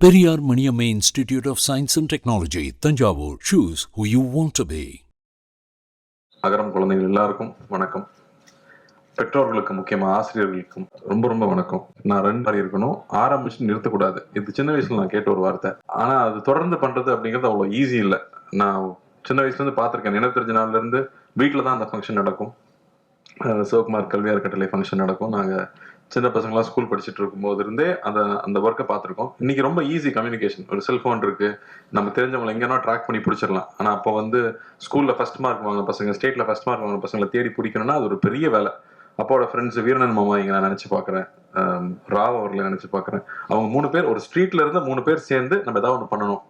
Periyar Maniamma Institute of Science and Technology, Tanjavur. Choose who you want to be. அகரம் குழந்தைகள் எல்லாருக்கும் வணக்கம். பெற்றோர்களுக்கு முக்கியமா ஆசிரியர்களுக்கும் ரொம்ப ரொம்ப வணக்கம். நான் ரன் மாதிரி இருக்கணும், ஆரம்பிச்சு நிறுத்தக்கூடாது. இது சின்ன வயசுல நான் கேட்ட ஒரு வார்த்தை. ஆனா அது தொடர்ந்து பண்றது அப்படிங்கிறது அவ்வளவு ஈஸி இல்லை. நான் சின்ன வயசுல இருந்து பார்த்திருக்கேன். எனக்கு தெரிஞ்ச நாள்ல இருந்து வீட்டுல தான் அந்த ஃபங்க்ஷன் நடக்கும். சிவகுமார் கல்வி அறக்கட்டளை ஃபங்க்ஷன் நடக்கும். நாங்க சின்ன பசங்களாம் ஸ்கூல் படிச்சுட்டு இருக்கும்போது இருந்தே அந்த ஒர்க்கை பார்த்துருக்கோம். இன்னைக்கு ரொம்ப ஈஸி கம்யூனிகேஷன். ஒரு செல்ஃபோன் இருக்கு, நம்ம தெரிஞ்சவங்களை எங்கன்னா ட்ராக் பண்ணி பிடிச்சிடலாம். ஆனால் அப்போ ஸ்கூல்ல ஃபர்ஸ்ட் மார்க் வாங்க பசங்க, ஸ்டேட்ல ஃபர்ஸ்ட் மார்க் வாங்க பசங்களை தேடி பிடிக்கணும்னா அது ஒரு பெரிய வேலை. அப்பாவோட ஃப்ரெண்ட்ஸ் வீரனன் மாமா இங்க நான் நினைச்சு பார்க்குறேன், ராவ் அவர்களை நினைச்சு பார்க்குறேன். அவங்க 3 பேர் ஒரு ஸ்ட்ரீட்ல இருந்து 3 பேர் சேர்ந்து நம்ம ஏதாவது ஒன்று பண்ணணும்.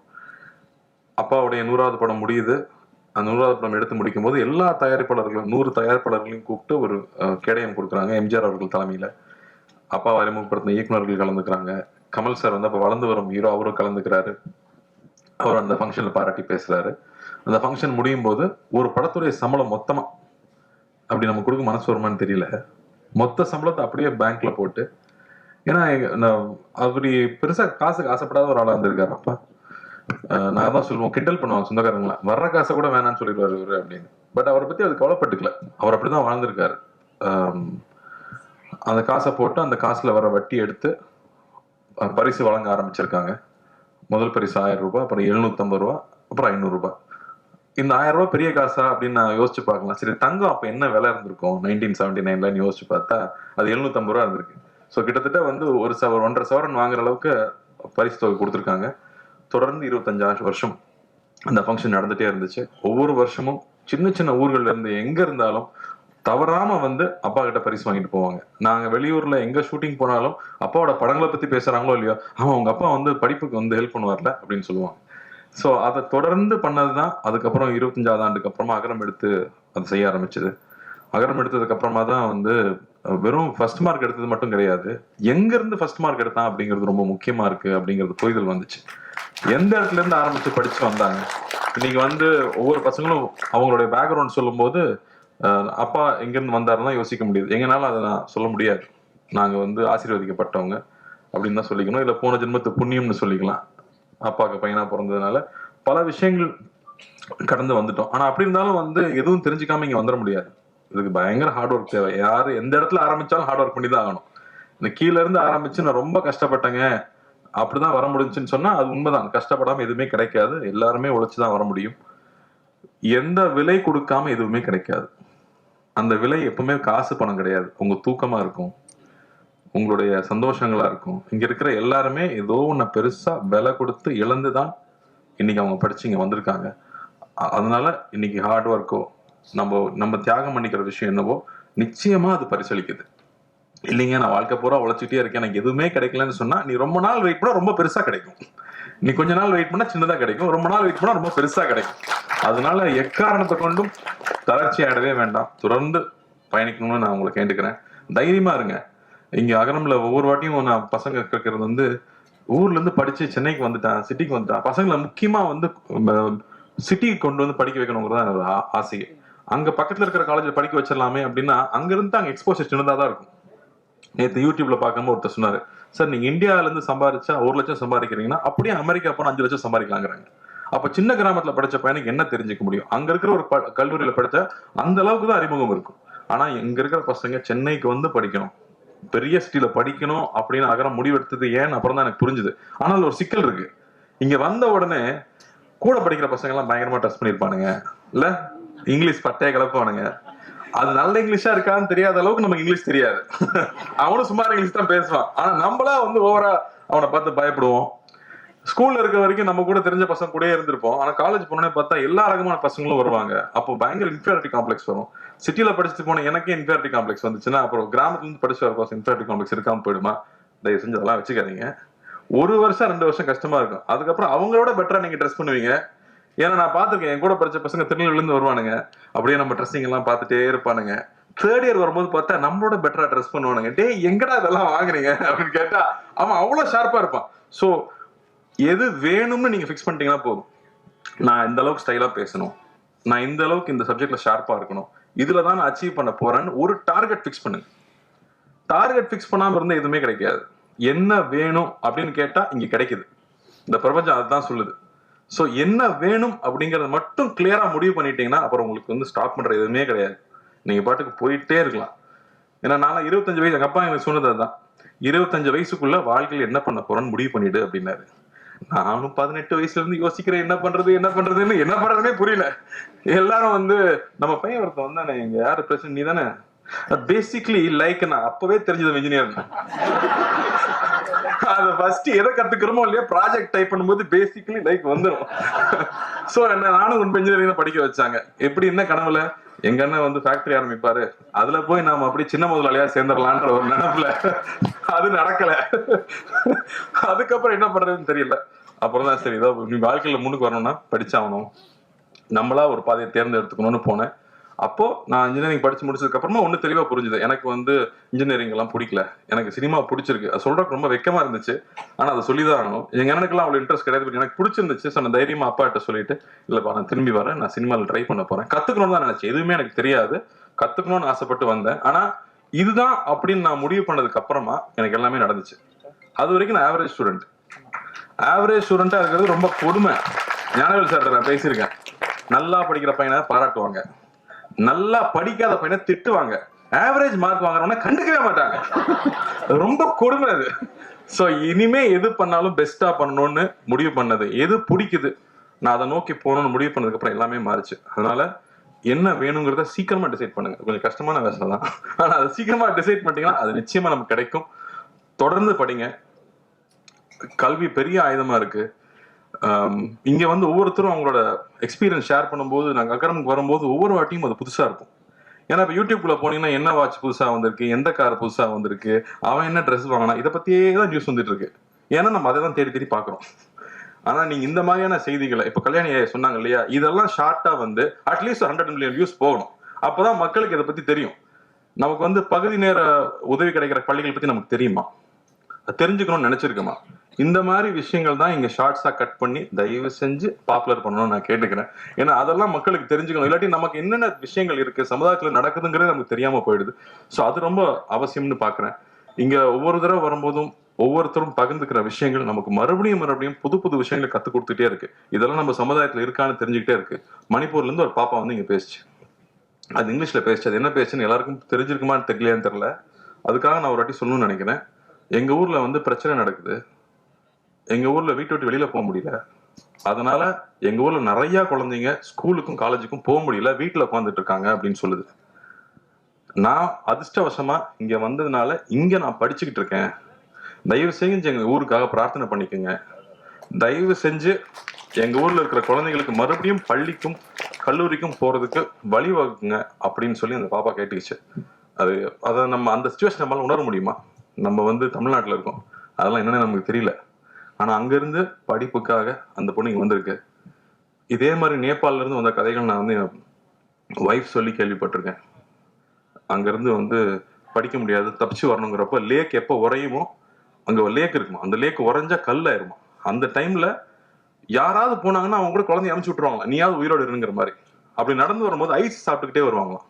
அப்பாவுடைய 100வது படம் முடியுது. அந்த 100வது படம் எடுத்து முடிக்கும் போது எல்லா தயாரிப்பாளர்களும் 100 தயாரிப்பாளர்களையும் கூப்பிட்டு ஒரு கேடயம் கொடுக்குறாங்க. எம்ஜிஆர் அவர்கள் தலைமையில அப்பா அறிமுகப்படுத்தின இயக்குநர்கள் கலந்துக்கிறாங்க. கமல் சார் அப்ப வளர்ந்து வரும் ஹீரோ அவரும் கலந்துக்கிறாரு. அவர் அந்த ஃபங்க்ஷன்ல பாராட்டி பேசுறாரு. அந்த ஃபங்க்ஷன் முடியும் போது ஒரு படத்துடைய சம்பளம் மொத்தமா அப்படி நம்ம கொடுக்க மனசு வருமானு தெரியல, மொத்த சம்பளத்தை அப்படியே பேங்க்ல போட்டு, ஏன்னா அப்படி பெருசா காசுக்கு ஆசைப்படாத ஒரு ஆளா இருந்திருக்காரு அப்பா. நான் தான் சொல்லுவோம், கிண்டல் பண்ணுவாங்க சொந்தக்காரங்களா, வர்ற காசை கூட வேணான்னு சொல்லிடுவாரு இவரு அப்படின்னு. பட் அவரை பத்தி அது கவலைப்பட்டுக்கல. அவர் அப்படிதான் வாழ்ந்திருக்காரு. அந்த காசை போட்டு அந்த காசுல வர வட்டி எடுத்து பரிசு வழங்க ஆரம்பிச்சிருக்காங்க. முதல் பரிசு 1000 ரூபாய், அப்புறம் 750 ரூபாய், அப்புறம் 500 ரூபாய். இந்த 1000 ரூபாய் பெரிய காசா அப்படின்னு நான் யோசிச்சு பார்க்கலாம். சரி, தங்கம் அப்ப என்ன விலை இருந்திருக்கும் 1979ல யோசிச்சு பார்த்தா அது 750 ரூபாய் இருந்திருக்கு. ஸோ கிட்டத்தட்ட ஒரு 1.5 சவரன் வாங்குற அளவுக்கு பரிசு தொகை கொடுத்துருக்காங்க. தொடர்ந்து 25 வருஷம் அந்த ஃபங்க்ஷன் நடந்துட்டே இருந்துச்சு. ஒவ்வொரு வருஷமும் சின்ன சின்ன ஊர்கள்ல இருந்து எங்க இருந்தாலும் தவறாம அப்பா கிட்ட பரிசு வாங்கிட்டு போவாங்க. நாங்க வெளியூர்ல எங்க ஷூட்டிங் போனாலும் அப்பாவோட படங்களை பத்தி பேசுறாங்களோ இல்லையோ, ஆமா உங்க அப்பா படிப்புக்கு ஹெல்ப் பண்ணுவார்ல அப்படின்னு சொல்லுவாங்க. ஸோ அதை தொடர்ந்து பண்ணதுதான். அதுக்கப்புறம் 25வது ஆண்டுக்கு அப்புறமா அகரம் எடுத்து அதை செய்ய ஆரம்பிச்சது. அகரம் எடுத்ததுக்கு அப்புறமா தான் வெறும் ஃபர்ஸ்ட் மார்க் எடுத்தது மட்டும் கிடையாது, எங்க இருந்து ஃபர்ஸ்ட் மார்க் எடுத்தான் அப்படிங்கிறது ரொம்ப முக்கியமா இருக்கு அப்படிங்கிறது புரிதல் வந்துச்சு. எந்த இடத்துல இருந்து ஆரம்பிச்சு படிச்சு வந்தாங்க. இன்னைக்கு ஒவ்வொரு பசங்களும் அவங்களுடைய பேக்ரவுண்ட் சொல்லும் போது அப்பா எங்கிருந்து வந்தாருன்னா யோசிக்க முடியுது. எங்கனால அதை நான் சொல்ல முடியாது. நாங்க ஆசீர்வதிக்கப்பட்டவங்க அப்படின்னு தான் சொல்லிக்கணும், இல்ல போன ஜென்மத்து புண்ணியம்னு சொல்லிக்கலாம். அப்பாவுக்கு பையனா பிறந்ததுனால பல விஷயங்கள் கடந்து வந்துட்டோம். ஆனா அப்படி இருந்தாலும் எதுவும் தெரிஞ்சுக்காம இங்க வந்துட முடியாது. இதுக்கு பயங்கர ஹார்ட் ஒர்க் தேவை. யாரு எந்த இடத்துல ஆரம்பிச்சாலும் ஹார்ட் ஒர்க் பண்ணி தான் ஆகணும். இந்த கீழ இருந்து ஆரம்பிச்சு நான் ரொம்ப கஷ்டப்பட்டேங்க அப்படிதான் வர முடிஞ்சுன்னு சொன்னா அது உண்மைதான். கஷ்டப்படாம எதுவுமே கிடைக்காது. எல்லாருமே உழைச்சுதான் வர முடியும். எந்த விலை கொடுக்காம எதுவுமே கிடைக்காது. அந்த விலை எப்பவுமே காசு பணம் கிடையாது. உங்க தூக்கமா இருக்கும், உங்களுடைய சந்தோஷங்களா இருக்கும். இங்க இருக்கிற எல்லாருமே ஏதோ ஒண்ணு பெருசா விலை கொடுத்து இழந்துதான் இன்னைக்கு அவங்க படிச்சு இங்க வந்திருக்காங்க. அதனால இன்னைக்கு ஹார்ட் ஒர்க்கோ நம்ம தியாகம் பண்ணிக்கிற விஷயம் என்னவோ நிச்சயமா அது பரிசளிக்குது. இல்லைங்க நான் வாழ்க்கை பூரா உழைச்சிட்டே இருக்கேன், எனக்கு எதுவுமே கிடைக்கலன்னு சொன்னா நீ ரொம்ப நாள் வெயிட் பண்ணா ரொம்ப பெருசா கிடைக்கும். நீ கொஞ்ச நாள் வெயிட் பண்ணா சின்னதா கிடைக்கும், ரொம்ப நாள் வெயிட் பண்ணா ரொம்ப பெருசா கிடைக்கும். அதனால எக்காரணத்தை கொண்டும் தளர்ச்சி ஆயிடவே வேண்டாம். தொடர்ந்து பயணிக்கணும்னு நான் உங்களை கேட்டுக்கிறேன். தைரியமா இருங்க. இங்க அகரம்ல ஒவ்வொரு வாட்டியும் நான் பசங்க கேட்கறது ஊர்ல இருந்து படிச்சு சென்னைக்கு வந்துட்டான், சிட்டிக்கு வந்துட்டான். பசங்களை முக்கியமா சிட்டிக்கு கொண்டு படிக்க வைக்கணுங்கிறதா என்னோட ஆசையே. அங்க பக்கத்துல இருக்கிற காலேஜ்ல படிக்க வச்சிடலாமே அப்படின்னா அங்க இருந்து அங்க எக்ஸ்போசர் சின்னதான் இருக்கும். நேற்று யூடியூப்ல பார்க்கும்போது ஒருத்தர் சொன்னாரு, சார் நீங்க இந்தியாவில இருந்து சம்பாதிச்சா 1 லட்சம் சம்பாதிக்கிறீங்கன்னா அப்படியே அமெரிக்கா போனா 5 லட்சம் சம்பாதிக்கலாங்கிறாங்க. அப்ப சின்ன கிராமத்துல படிச்ச பையனுக்கு என்ன தெரிஞ்சுக்க முடியும்? அங்க இருக்கிற ஒரு கல்லூரியில படிச்சா அந்த அளவுக்கு தான் அறிமுகம் இருக்கும். ஆனா இங்க இருக்கிற பசங்க சென்னைக்கு படிக்கணும், பெரிய சிட்டில படிக்கணும் அப்படின்னு அகரம் முடிவெடுத்தது ஏன் அப்புறம் தான் எனக்கு புரிஞ்சுது. ஆனால் ஒரு சிக்கல் இருக்கு. இங்க வந்த உடனே கூட படிக்கிற பசங்க எல்லாம் பயங்கரமா டச் பண்ணிருப்பானுங்க இல்ல, இங்கிலீஷ் பட்டைய கலப்பானுங்க. அது நல்ல இங்கிலீஷா இருக்கான்னு தெரியாத அளவுக்கு நமக்கு இங்கிலீஷ் தெரியாது. அவனும் சுமார் இங்கிலீஷ் தான் பேசுவான். ஆனா நம்மளா ஓவரா அவனை பார்த்து பயப்படுவோம். ஸ்கூல்ல இருக்க வரைக்கும் நம்ம கூட தெரிஞ்ச பசங்க கூட இருந்திருப்போம். ஆனா காலேஜ் போனோடனே பார்த்தா எல்லா ரகமான பசங்களும் வருவாங்க. அப்போ பயங்கர இன்ஃபீரியாரிட்டி காம்ப்ளெக்ஸ் வரும். சிட்டில படிச்சுட்டு போன எனக்கே இன்ஃபீரியாரிட்டி காம்ப்ளெக்ஸ் வந்துச்சுன்னா அப்புறம் கிராமத்துல இருந்து படிச்சு வர பசங்க இன்ஃபீரியாரிட்டி காம்ப்ளெக்ஸ் இருக்காம போயிடுமா? தயவு செஞ்சு அதெல்லாம் வச்சுக்காதீங்க. 1 வருஷம் 2 வருஷம் கஷ்டமா இருக்கும். அதுக்கப்புறம் அவங்களோட பெட்டரா நீங்க ட்ரெஸ் பண்ணுவீங்க. ஏன்னா நான் பாத்துருக்கேன், என் கூட படிச்ச பசங்க திருநெல்வேலில இருந்து வருவானுங்க, அப்படியே நம்ம ட்ரெஸ்ஸிங் எல்லாம் பார்த்துட்டே இருப்பானுங்க. 3rd இயர் வரும்போது பார்த்தா நம்மளோட பெட்டரா ட்ரெஸ் பண்ணுவானுங்க. டே எங்கடா இதெல்லாம் வாங்குறீங்க அப்படின்னு கேட்டா அவன் அவ்வளவு ஷார்ப்பா இருப்பான். சோ எது வேணும்னு நீங்க ஃபிக்ஸ் பண்ணிட்டீங்கன்னா போதும். நான் இந்த அளவுக்கு ஸ்டைலா பேசணும், நான் இந்த அளவுக்கு இந்த சப்ஜெக்ட்ல ஷார்ப்பா இருக்கணும், இதுலதான் நான் அச்சீவ் பண்ண போறேன்னு ஒரு டார்கெட் ஃபிக்ஸ் பண்ணுங்க. டார்கெட் ஃபிக்ஸ் பண்ணாம இருந்தா எதுவுமே கிடைக்காது. என்ன வேணும் அப்படின்னு கேட்டா இங்க கிடைக்குது. இந்த பிரபஞ்சம் அதுதான் சொல்லுது. ஸோ என்ன வேணும் அப்படிங்கறத மட்டும் கிளியரா முடிவு பண்ணிட்டீங்கன்னா அப்புறம் உங்களுக்கு வந்து ஸ்டாப் பண்ற எதுவுமே கிடையாது. நீங்க பாட்டுக்கு போயிட்டே இருக்கலாம். ஏன்னா நான் 25 வயசு, எங்க அப்பா எனக்கு சொன்னது அதுதான். 25 வயசுக்குள்ள வாழ்க்கையில் என்ன பண்ண போறேன்னு முடிவு பண்ணிடு அப்படின்னாரு. நானும் 18 வயசுல இருந்து யோசிக்கிறேன் என்ன பண்றதுன்னே புரியல. எல்லாரும் வந்து நம்ம பையன் ஒருத்தன் வந்தானே, இங்க யாரு பிரசிடன்ட், நீ தானே? பேசிக்லி லைக் நான் அப்பவே தெரிஞ்சது இன்ஜினியர். அதை ஃபர்ஸ்ட் எதை கத்துக்கிறோமோ இல்லையா ப்ராஜெக்ட் டைப் பண்ணும்போது பேசிக்கலி லைக் வந்துடும். ஸோ என்ன நானும் உன் இன்ஜினியரிங் தான் படிக்க வச்சாங்க. எப்படி என்ன கனவுல எங்க அண்ணன் வந்து ஃபேக்டரி ஆரம்பிப்பாரு, அதுல போய் நாம அப்படி சின்ன முதலாளியா சேர்ந்துடலான்ற ஒரு நினைப்புல அது நடக்கல. அதுக்கப்புறம் என்ன பண்றதுன்னு தெரியல. அப்புறம் தான் சரி, ஏதோ நீ வாழ்க்கையில முன்னுக்கு வரணும்னா படிச்சாகணும், நம்மளா ஒரு பாதையை தேர்ந்தெடுத்துக்கணும்னு போனேன். அப்போ நான் இன்ஜினியரிங் படிச்சு முடிச்சதுக்கு அப்புறமா ஒண்ணு தெளிவா புரிஞ்சுது. எனக்கு வந்து இன்ஜினியரிங் எல்லாம் பிடிக்கல, எனக்கு சினிமா பிடிச்சிருக்கு. அது சொல்றதுக்கு ரொம்ப வெக்கமா இருந்துச்சு, ஆனா அதை சொல்லிதான் ஆகணும். எங்க எனக்குலாம் அவ்வளவு இன்ட்ரெஸ்ட் கிடையாது, எனக்கு பிடிச்சிருந்துச்சு. ஸோ நான் தைரியமா அப்பா கிட்ட சொல்லிட்டு, இல்லப்பா நான் திரும்பி வரேன், நான் சினிமாவில் ட்ரை பண்ண போறேன், கத்துக்கணும்னு தான் நினைச்சேன். எதுவுமே எனக்கு தெரியாது, கத்துக்கணும்னு ஆசைப்பட்டு வந்தேன். ஆனா இதுதான் அப்படின்னு நான் முடிவு பண்ணதுக்கு அப்புறமா எனக்கு எல்லாமே நடந்துச்சு. அது வரைக்கும் நான் ஆவரேஜ் ஸ்டூடெண்டா இருக்கிறது ரொம்ப கொடுமை. ஞானவேல் சார் நான் பேசியிருக்கேன். நல்லா படிக்கிற பையனை பாராட்டுவாங்க, நல்லா படிக்காத பையனை திட்டுவாங்க, ஆவரேஜ் மார்க் வாங்குறவன கண்டுக்கவே மாட்டாங்க. ரொம்ப கொடுமை அது. சோ இனிமே எது பண்ணாலும் பெஸ்டா பண்ணணும்னு முடிவு பண்ணது, எது பிடிக்குது நான் அதை நோக்கி போகணும்னு முடிவு பண்ணதுக்கு அப்புறம் எல்லாமே மாறிச்சு. அதனால என்ன வேணுங்கிறத சீக்கிரமா டிசைட் பண்ணுங்க. கொஞ்சம் கஷ்டமான வேலை தான், ஆனா அதை சீக்கிரமா டிசைட் பண்ணிட்டீங்கன்னா அது நிச்சயமா நமக்கு கிடைக்கும். தொடர்ந்து படிங்க. கல்வி பெரிய ஆயுதமா இருக்கு. இங்க வந்து ஒவ்வொருத்தரும் அவங்களோட எக்ஸ்பீரியன்ஸ் ஷேர் பண்ணும்போது, நாங்க அகாடமிக்கு வரும்போது ஒவ்வொரு வாட்டியும் அது புதுசா இருக்கும். ஏன்னா இப்ப யூடியூப்ல போனீங்கன்னா என்ன வாட்ச் புதுசா வந்திருக்கு, எந்த கார் புதுசா வந்திருக்கு, அவன் என்ன ட்ரெஸ் வாங்கினா, இதை பத்தியே தான் நியூஸ் வந்துட்டு இருக்கு. ஏன்னா நம்ம அதை தான் தேடி தேடி பாக்குறோம். ஆனா நீங்க இந்த மாதிரியான செய்திகளை இப்ப கல்யாணி சொன்னாங்க இல்லையா, இதெல்லாம் ஷார்ட்டா வந்து அட்லீஸ்ட் 100 மில்லியன் வியூஸ் போகணும். அப்பதான் மக்களுக்கு இதை பத்தி தெரியும். நமக்கு வந்து பகுதி நேர உதவி கிடைக்கிற பள்ளிகள் பத்தி நமக்கு தெரியுமா, தெரிஞ்சுக்கணும்னு நினைச்சிருக்கோமா? இந்த மாதிரி விஷயங்கள் தான் இங்க ஷார்ட்ஸா கட் பண்ணி தயவு செஞ்சு பாப்புலர் பண்ணணும்னு நான் கேட்டுக்கிறேன். ஏன்னா அதெல்லாம் மக்களுக்கு தெரிஞ்சுக்கணும். இல்லாட்டி நமக்கு என்னென்ன விஷயங்கள் இருக்கு சமுதாயத்துல நடக்குதுங்கிறது நமக்கு தெரியாம போயிடுது. ஸோ அது ரொம்ப அவசியம்னு பாக்குறேன். இங்க ஒவ்வொரு தடவை வரும்போதும் ஒவ்வொருத்தரும் பகிர்ந்துக்கிற விஷயங்கள் நமக்கு மறுபடியும் புது புது விஷயங்களை கத்துக் கொடுத்துட்டே இருக்கு. இதெல்லாம் நம்ம சமுதாயத்துல இருக்கான்னு தெரிஞ்சுக்கிட்டே இருக்கு. மணிப்பூர்ல இருந்து ஒரு பாப்பா வந்து இங்க பேசுச்சு. அது இங்கிலீஷ்ல பேசுச்சு. அது என்ன பேசுன்னு எல்லாருக்கும் தெரிஞ்சிருக்குமான்னு தெரியலையான்னு தெரியல. அதுக்காக நான் ஒரு வாட்டி சொல்லணும்னு நினைக்கிறேன். எங்க ஊர்ல வந்து பிரச்சனை நடக்குது. எங்க ஊர்ல வீட்டை விட்டு வெளியில போக முடியல. அதனால எங்க ஊர்ல நிறைய குழந்தைங்க ஸ்கூலுக்கும் காலேஜுக்கும் போக முடியல, வீட்டுல உட்காந்துட்டு இருக்காங்க அப்படின்னு சொல்லுது. நான் அதிர்ஷ்டவசமா இங்க வந்ததுனால இங்க நான் படிச்சுக்கிட்டு இருக்கேன். தயவு செஞ்சு எங்க ஊருக்காக பிரார்த்தனை பண்ணிக்கோங்க. தயவு செஞ்சு எங்க ஊர்ல இருக்கிற குழந்தைங்களுக்கு மறுபடியும் பள்ளிக்கும் கல்லூரிக்கும் போறதுக்கு வழிவகுக்குங்க அப்படின்னு சொல்லி அந்த பாப்பா கேட்டுக்கிச்சு. அதை நம்ம அந்த சிச்சுவேஷன் நம்மளால உணர முடியுமா? நம்ம வந்து தமிழ்நாட்டுல இருக்கோம், அதெல்லாம் என்னன்னு நமக்கு தெரியல. ஆனா அங்கிருந்து படிப்புக்காக அந்த பொண்ணு இங்க வந்திருக்கு. இதே மாதிரி நேபாளில இருந்து வந்த கதைகள் நான் வந்து ஒய்ஃப் சொல்லி கேள்விப்பட்டிருக்கேன். அங்கிருந்து வந்து படிக்க முடியாது, தப்பிச்சு வரணுங்கிறப்ப லேக் எப்போ உறையுமோ, அங்க ஒரு லேக் இருக்குமா, அந்த லேக் உறைஞ்சா கல் ஆயிருமா. அந்த டைம்ல யாராவது போனாங்கன்னா அவங்க கூட குழந்தைய அனுப்பிச்சு விட்டுருவாங்க, நீயாவது உயிரோடு இருங்கிற மாதிரி. அப்படி நடந்து வரும்போது ஐஸ் சாப்பிட்டுக்கிட்டே வருவாங்களாம்.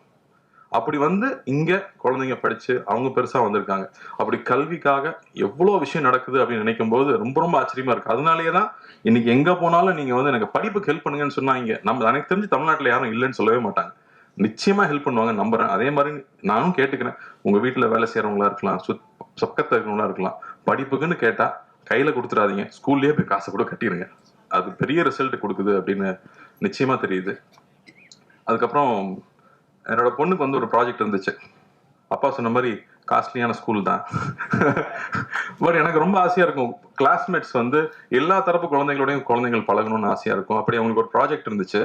அப்படி வந்து இங்க குழந்தைங்க படிச்சு அவங்க பெருசா வந்திருக்காங்க. அப்படி கல்விக்காக எவ்வளவு விஷயம் நடக்குது அப்படின்னு நினைக்கும் போது ரொம்ப ரொம்ப ஆச்சரியமா இருக்கு. அதனாலேயேதான் இன்னைக்கு எங்க போனாலும் நீங்க வந்து எனக்கு படிப்புக்கு ஹெல்ப் பண்ணுங்கன்னு சொன்னா, இங்க நம்ம எனக்கு தெரிஞ்சு தமிழ்நாட்டுல யாரும் இல்லைன்னு சொல்லவே மாட்டாங்க. நிச்சயமா ஹெல்ப் பண்ணுவாங்க நம்புறேன். அதே மாதிரி நானும் கேட்டுக்கிறேன், உங்க வீட்டுல வேலை செய்யறவங்களா இருக்கலாம், சொக்கத்தை இருக்கிறவங்களா இருக்கலாம், படிப்புக்குன்னு கேட்டா கையில கொடுத்துடாதீங்க, ஸ்கூல்லயே போய் காசை கூட கட்டிடுங்க. அது பெரிய ரிசல்ட் கொடுக்குது அப்படின்னு நிச்சயமா தெரியுது. அதுக்கப்புறம் என்னோட பொண்ணுக்கு வந்து ஒரு ப்ராஜெக்ட் இருந்துச்சு. அப்பா சொன்ன மாதிரி காஸ்ட்லியான ஸ்கூல் தான். பட் எனக்கு ரொம்ப ஆசையா இருக்கும், கிளாஸ்மேட்ஸ் வந்து எல்லா தரப்பு குழந்தைகள் பழகணும்னு ஆசையா இருக்கும். அப்படி அவங்களுக்கு ஒரு ப்ராஜெக்ட் இருந்துச்சு.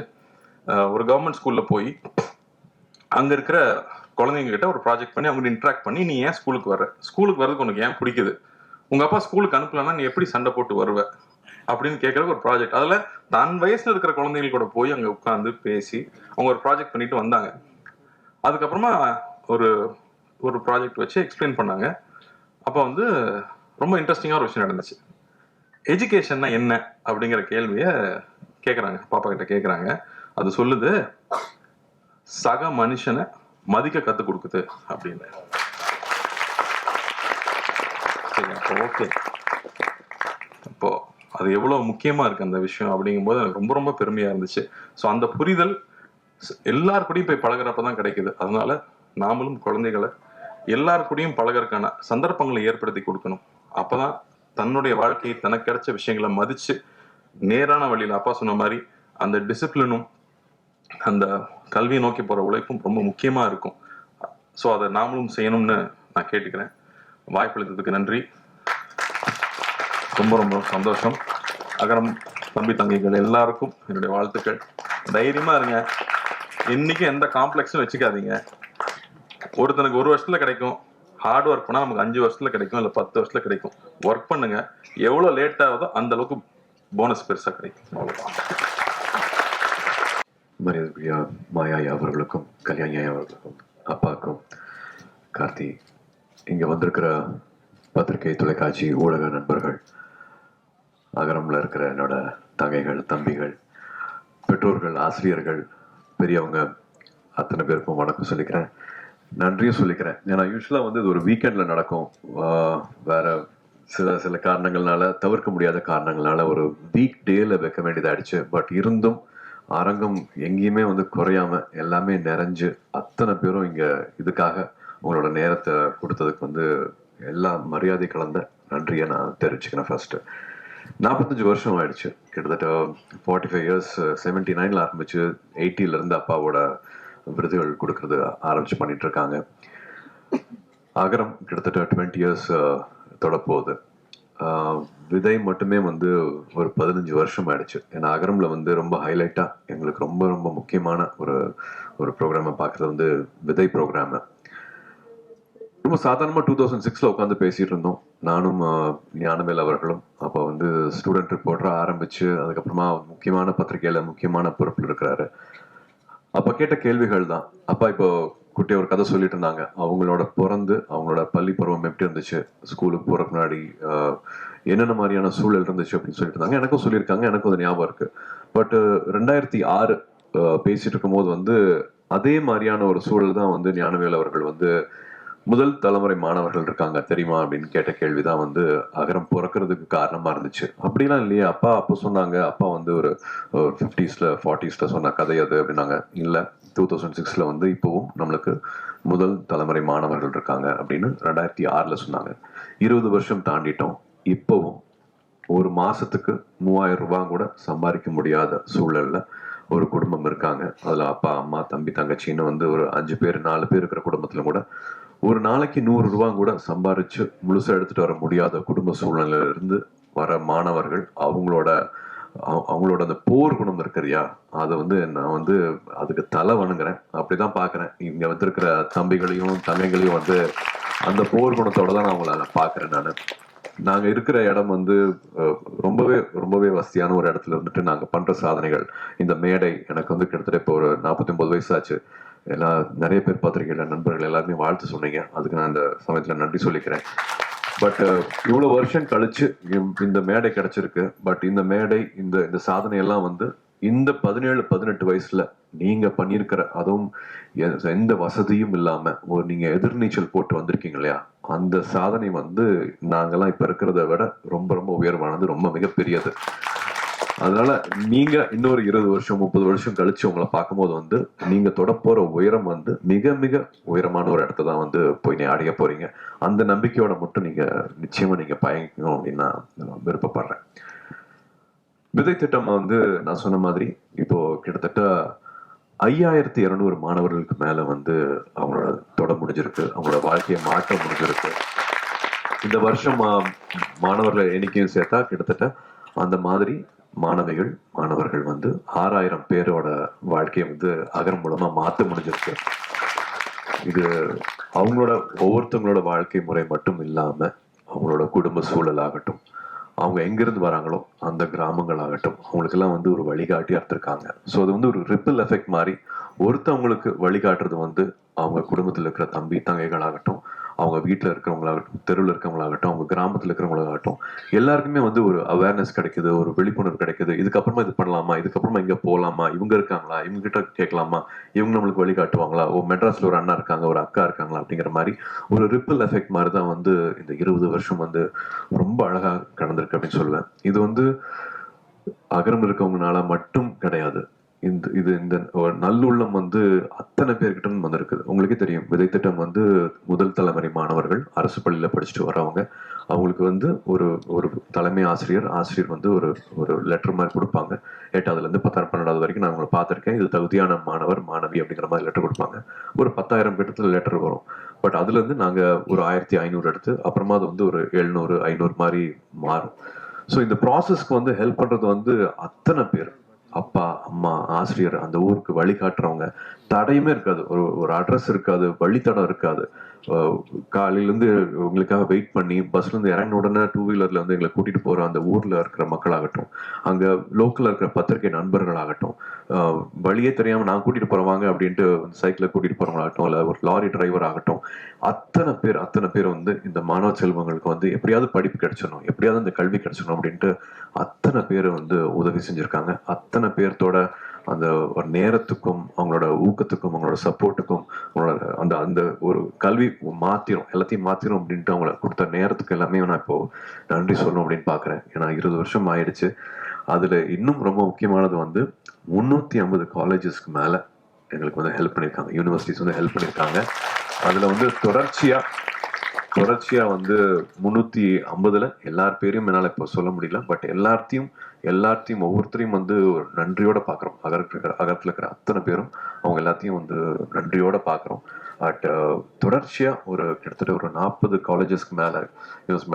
ஒரு கவர்மெண்ட் ஸ்கூல்ல போய் அங்க இருக்கிற குழந்தைங்க கிட்ட ஒரு ப்ராஜெக்ட் பண்ணி அவங்க இன்ட்ராக்ட் பண்ணி, நீ ஏன் ஸ்கூலுக்கு வர்றதுக்கு உனக்கு ஏன் பிடிக்குது, உங்க அப்பா ஸ்கூலுக்கு அனுப்பலன்னா நீ எப்படி சண்டை போட்டு வருவ அப்படின்னு கேட்கறதுக்கு ஒரு ப்ராஜெக்ட். அதுல தன் வயசுல இருக்கிற குழந்தைகள் கூட போய் அங்க உட்காந்து பேசி அவங்க ஒரு ப்ராஜெக்ட் பண்ணிட்டு வந்தாங்க. அதுக்கப்புறமா ஒரு ப்ராஜெக்ட் வச்சு எக்ஸ்பிளைன் பண்ணாங்க. அப்போ வந்து ரொம்ப இன்ட்ரெஸ்டிங்காக ஒரு விஷயம் நடந்துச்சு. எஜுகேஷன்னா என்ன அப்படிங்கிற கேள்வியை கேட்குறாங்க, பாப்பா கிட்ட கேட்குறாங்க. அது சொல்லுது, சக மனுஷனை மதிக்க கற்றுக் கொடுக்குது அப்படின்னு. சரி, அப்போ ஓகே. அப்போ அது எவ்வளோ முக்கியமாக இருக்குது அந்த விஷயம் அப்படிங்கும்போது எனக்கு ரொம்ப ரொம்ப பெருமையாக இருந்துச்சு. ஸோ அந்த புரிதல் எல்லார் கூடயும் போய் பழகிறப்ப தான் கிடைக்குது. அதனால நாமளும் குழந்தைகளை எல்லார் கூடயும் பழகிறதுக்கான சந்தர்ப்பங்களை ஏற்படுத்தி கொடுக்கணும். அப்பதான் தன்னுடைய வாழ்க்கையை தனக்கு கிடைச்ச விஷயங்களை மதிச்சு நேரான வழியில் அப்பா சொன்ன மாதிரி அந்த டிசிப்ளினும் அந்த கல்வியை நோக்கி போற உழைப்பும் ரொம்ப முக்கியமா இருக்கும். ஸோ அதை நாமளும் செய்யணும்னு நான் கேட்டுக்கிறேன். வாய்ப்பளித்ததுக்கு நன்றி. ரொம்ப ரொம்ப சந்தோஷம். அகரம் தம்பி தங்கைகள் எல்லாருக்கும் என்னுடைய வாழ்த்துக்கள். தைரியமா இருங்க. இன்னைக்கு எந்த காம்ப்ளெக்ஸும் வச்சுக்காதீங்க. ஒருத்தனுக்கு 1 வருஷத்துல கிடைக்கும். ஹார்ட் ஒர்க் பண்ணா நமக்கு 5 வருஷத்துல கிடைக்கும், இல்லை 10 வருஷத்துல கிடைக்கும். ஒர்க் பண்ணுங்க. எவ்வளவு லேட் ஆகுதோ அந்த அளவுக்கு போனஸ் பெருசா கிடைக்கும். அவ்வளவுதான். மரியாதைக்குரிய மாயா அவர்களுக்கும் கல்யாணி அவர்களுக்கும் அப்பாவுக்கும் கார்த்தி, இங்க வந்திருக்கிற பத்திரிகை தொலைக்காட்சி ஊடக நண்பர்கள், அகரம்ல இருக்கிற என்னோட தங்கைகள் தம்பிகள், பெற்றோர்கள், ஆசிரியர்கள், பெரியவங்க அத்தனை பேருக்கும் வணக்கம் சொல்லிக்கிறேன். நன்றியும் சொல்லிக்கிறேன். ஏன்னா யூஸ்வலாக வந்து இது ஒரு வீக்கெண்ட்ல நடக்கும். வேற சில காரணங்கள்னால, தவிர்க்க முடியாத காரணங்களால ஒரு வீக் டேல வைக்க வேண்டியதாயிடுச்சு. பட் இருந்தும் அரங்கம் எங்கேயுமே வந்து குறையாம எல்லாமே நிறைஞ்சு அத்தனை பேரும் இங்க இதுக்காக உங்களோட நேரத்தை கொடுத்ததுக்கு வந்து எல்லா மரியாதை கலந்த நன்றியை நான் தெரிவிச்சுக்கிறேன். ஃபர்ஸ்ட் 45 வருஷம் ஆயிடுச்சு. கிட்டத்தட்ட 45 இயர்ஸ். 79 ஆரம்பிச்சு 80 இருந்து அப்பாவோட விருதுகள் கொடுக்கறது ஆரம்பிச்சு பண்ணிட்டு இருக்காங்க. அகரம் கிட்டத்தட்ட 20 இயர்ஸ் தொடப்போகுது. விதை மட்டுமே வந்து ஒரு 15 வருஷம் ஆயிடுச்சு. ஏன்னா அகரம்ல வந்து ரொம்ப ஹைலைட்டா எங்களுக்கு ரொம்ப ரொம்ப முக்கியமான ஒரு ப்ரோக்ராமை பார்க்கறது வந்து விதை ப்ரோக்ராமு. ரொம்ப சாதாரணமா 2006 உட்காந்து பேசிட்டு இருந்தோம், நானும் ஞானவேல் அவர்களும். அப்போ வந்து ஸ்டூடெண்ட் ரிப்போர்ட்டரா ஆரம்பிச்சு அதுக்கப்புறமா முக்கியமான பத்திரிகையில முக்கியமான பொறுப்பில் இருக்கிறாரு. அப்ப கேட்ட கேள்விகள் தான். அப்பா இப்போ குட்டிய ஒரு கதை சொல்லிட்டு இருந்தாங்க. அவங்களோட பிறந்து அவங்களோட பள்ளி பருவம் எப்படி இருந்துச்சு, ஸ்கூலுக்கு போறதுக்கு முன்னாடி என்னென்ன மாதிரியான சூழல் இருந்துச்சு அப்படின்னு சொல்லிட்டு இருந்தாங்க. எனக்கும் சொல்லியிருக்காங்க, எனக்கும் அது ஞாபகம் இருக்கு. பட் 2006 பேசிட்டு இருக்கும் போது வந்து அதே மாதிரியான ஒரு சூழல் தான் வந்து ஞானவேல் அவர்கள் வந்து முதல் தலைமுறை மாணவர்கள் இருக்காங்க தெரியுமா அப்படின்னு கேட்ட கேள்விதான் வந்து அகரம் பிறக்கிறதுக்கு காரணமா இருந்துச்சு. அப்படிலாம் இல்லையே அப்பா அப்போ சொன்னாங்க. அப்பா வந்து ஒரு 50s 40s சொன்ன கதை அது அப்படின்னாங்க. இல்லை, 2006 வந்து இப்பவும் நம்மளுக்கு முதல் தலைமுறை மாணவர்கள் இருக்காங்க அப்படின்னு 2006 சொன்னாங்க. 20 வருஷம் தாண்டிட்டோம். இப்பவும் ஒரு மாசத்துக்கு 3000 ரூபாய் கூட சம்பாதிக்க முடியாத சூழல்ல ஒரு குடும்பம் இருக்காங்க. அதுல அப்பா அம்மா தம்பி தங்கச்சின்னு வந்து ஒரு 5 பேர் 4 பேர் இருக்கிற குடும்பத்துல கூட ஒரு நாளைக்கு 100 ரூபாய் கூட சம்பாரிச்சு முழுசா எடுத்துட்டு வர முடியாத குடும்ப சூழ்நிலையில இருந்து வர மாணவர்கள் அவங்களோட அந்த போர் குணம் இருக்கிறியா, அதை வந்து நான் வந்து அதுக்கு தலை வணங்குறேன். அப்படிதான் பாக்குறேன். இங்க வந்திருக்கிற தம்பிகளையும் தங்கைகளையும் வந்து அந்த போர் குணத்தோட தான் நான் அவங்கள பாக்குறேன். நாங்க இருக்கிற இடம் வந்து ரொம்பவே ரொம்பவே வசதியான ஒரு இடத்துல இருந்துட்டு நாங்க பண்ற சாதனைகள், இந்த மேடை எனக்கு வந்து கிட்டத்தட்ட இப்போ ஒரு 49 வயசு ஆச்சு. நிறைய பேர் பத்திரிகையில நண்பர்கள் எல்லாருமே வாழ்த்து சொன்னீங்க. அதுக்கு நான் இந்த சமயத்துல நன்றி சொல்லிக்கிறேன். பட் இவ்வளவு வருஷம் கழிச்சு இந்த மேடை கிடைச்சிருக்கு. பட் இந்த மேடை இந்த சாதனை எல்லாம் வந்து இந்த 17-18 வயசுல நீங்க பண்ணியிருக்கிற, அதுவும் எந்த வசதியும் இல்லாம நீங்க எதிர்நீச்சல் போட்டு வந்திருக்கீங்க இல்லையா, அந்த சாதனை வந்து நாங்கெல்லாம் இப்ப இருக்கிறத விட ரொம்ப ரொம்ப உயர்வானது, ரொம்ப மிகப்பெரியது. அதனால நீங்க இன்னொரு 20 வருஷம் 30 வருஷம் கழிச்சு உங்களை பார்க்கும்போது வந்து நீங்க தொடப்போற உயரம் வந்து மிக மிக உயரமான ஒரு இடத்த தான் வந்து போய் நீ அடைய போறீங்க. அந்த நம்பிக்கையோட மட்டும் நீங்க நிச்சயமா நீங்க பயணிக்கணும் அப்படின்னு நான் விருப்பப்படுறேன். விதை திட்டம் வந்து நான் சொன்ன மாதிரி இப்போ கிட்டத்தட்ட 5200 மாணவர்களுக்கு மேல வந்து அவங்களோட தொட முடிஞ்சிருக்கு, அவங்களோட வாழ்க்கையை மாற்ற முடிஞ்சிருக்கு. இந்த வருஷம் மாணவர்கள் எண்ணிக்கையும் சேர்த்தா கிட்டத்தட்ட அந்த மாதிரி மாணவர்கள் வந்து 6000 பேரோட வாழ்க்கையை வந்து அகரம் மூலமா மாத்த முடிஞ்சிருக்கு. இது அவங்களோட ஒவ்வொருத்தவங்களோட வாழ்க்கை முறை மட்டும் இல்லாம அவங்களோட குடும்ப சூழல் ஆகட்டும், அவங்க எங்கிருந்து வராங்களோ அந்த கிராமங்கள் ஆகட்டும், அவங்களுக்கெல்லாம் வந்து ஒரு வழிகாட்டியா இருந்திருக்காங்க. ஸோ அது வந்து ஒரு ரிப்பிள் எஃபெக்ட் மாதிரி ஒருத்தவங்களுக்கு வழிகாட்டுறது வந்து அவங்க குடும்பத்தில் இருக்கிற தம்பி தங்கைகள் ஆகட்டும், அவங்க வீட்டில் இருக்கிறவங்களாகட்டும், தெருவில் இருக்கிறவங்களாகட்டும், அவங்க கிராமத்தில் இருக்கிறவங்களாகட்டும், எல்லாருக்குமே வந்து ஒரு அவேர்னஸ் கிடைக்குது, ஒரு விழிப்புணர்வு கிடைக்குது. இதுக்கப்புறமா இது பண்ணலாமா, இதுக்கப்புறமா இங்கே போகலாமா, இவங்க இருக்காங்களா, இவங்க கிட்ட கேட்கலாமா, இவங்க நம்மளுக்கு வழிகாட்டுவாங்களா, ஓ மெட்ராஸில் ஒரு அண்ணா இருக்காங்க, ஒரு அக்கா இருக்காங்களா, அப்படிங்கிற மாதிரி ஒரு ரிப்பிள் எஃபெக்ட் மாதிரி தான் வந்து இந்த 20 வருஷம் வந்து ரொம்ப அழகாக கடந்திருக்கு அப்படின்னு சொல்லுவேன். இது வந்து அகரம் இருக்கவங்கனால மட்டும் கிடையாது. இந்த ஒரு நல்லுள்ளம் வந்து அத்தனை பேர்கிட்ட வந்திருக்குது. உங்களுக்கே தெரியும், விதை திட்டம் வந்து முதல் தலைமுறை மாணவர்கள் அரசு பள்ளியில படிச்சுட்டு வர்றவங்க. அவங்களுக்கு வந்து ஒரு ஒரு தலைமை ஆசிரியர் வந்து ஒரு ஒரு லெட்டர் மாதிரி கொடுப்பாங்க. 8ஆவதுல இருந்து 10ஆம் 12ஆவது வரைக்கும் நான் உங்களை பார்த்துருக்கேன், இது தகுதியான மாணவர் மாணவி அப்படிங்கிற மாதிரி லெட்டர் கொடுப்பாங்க. ஒரு 10,000 கிட்டத்துல லெட்டர் வரும். பட் அதுல இருந்து நாங்க ஒரு 1500 எடுத்து அப்புறமா அது வந்து ஒரு 700 500 மாதிரி மாறும். ஸோ இந்த ப்ராசஸ்க்கு வந்து ஹெல்ப் பண்றது வந்து அத்தனை பேர், அப்பா அம்மா ஆசிரியர், அந்த ஊருக்கு வழிகாட்டுறவங்க. தடையுமே இருக்காது, ஒரு அட்ரஸ் இருக்காது, வழித்தடம் இருக்காது. காலையிலேருந்து உங்களுக்காக வெயிட் பண்ணி பஸ்லேருந்து இறங்கின உடனே 2 வீலரில் வந்து எங்களை கூட்டிகிட்டு போகிற அந்த ஊரில் இருக்கிற மக்களாகட்டும், அங்கே லோக்கலில் இருக்கிற பத்திரிகை நண்பர்களாகட்டும், வழியே தெரியாமல் நான் கூட்டிகிட்டு போகிறவாங்க அப்படின்ட்டு சைக்கிளில் கூட்டிகிட்டு போகிறவங்களாகட்டும், இல்லை ஒரு லாரி டிரைவர் ஆகட்டும், அத்தனை பேர் வந்து இந்த மாணவ செல்வங்களுக்கு வந்து எப்படியாவது படிப்பு கிடைச்சிடணும், எப்படியாவது இந்த கல்வி கிடைச்சிடணும் அப்படின்ட்டு அத்தனை பேர் வந்து உதவி செஞ்சுருக்காங்க. அத்தனை பேர்த்தோட அந்த ஒரு நேரத்துக்கும் அவங்களோட ஊக்கத்துக்கும் அவங்களோட சப்போர்ட்டுக்கும் அவங்களோட அந்த அந்த ஒரு கல்வி எல்லாத்தையும் மாத்திரும் அப்படின்ட்டு அவங்கள கொடுத்த நேரத்துக்கு எல்லாமே நான் இப்போ நன்றி சொல்லணும் அப்படின்னு பாக்குறேன். ஏன்னா 20 வருஷம் ஆயிடுச்சு. அதுல இன்னும் ரொம்ப முக்கியமானது வந்து 350 காலேஜஸ்க்கு மேல எங்களுக்கு வந்து ஹெல்ப் பண்ணியிருக்காங்க, யூனிவர்சிட்டிஸ் வந்து ஹெல்ப் பண்ணியிருக்காங்க. அதுல வந்து தொடர்ச்சியா வந்து 350ல எல்லார் பேரையும் என்னால் இப்போ சொல்ல முடியல. பட் எல்லாத்தையும் ஒவ்வொருத்தரையும் வந்து நன்றியோட பார்க்குறோம். அகரத்தில் இருக்கிற அத்தனை பேரும் அவங்க எல்லாத்தையும் வந்து நன்றியோட பார்க்குறோம். பட் தொடர்ச்சியா கிட்டத்தட்ட ஒரு 40 காலேஜஸ்க்கு மேலே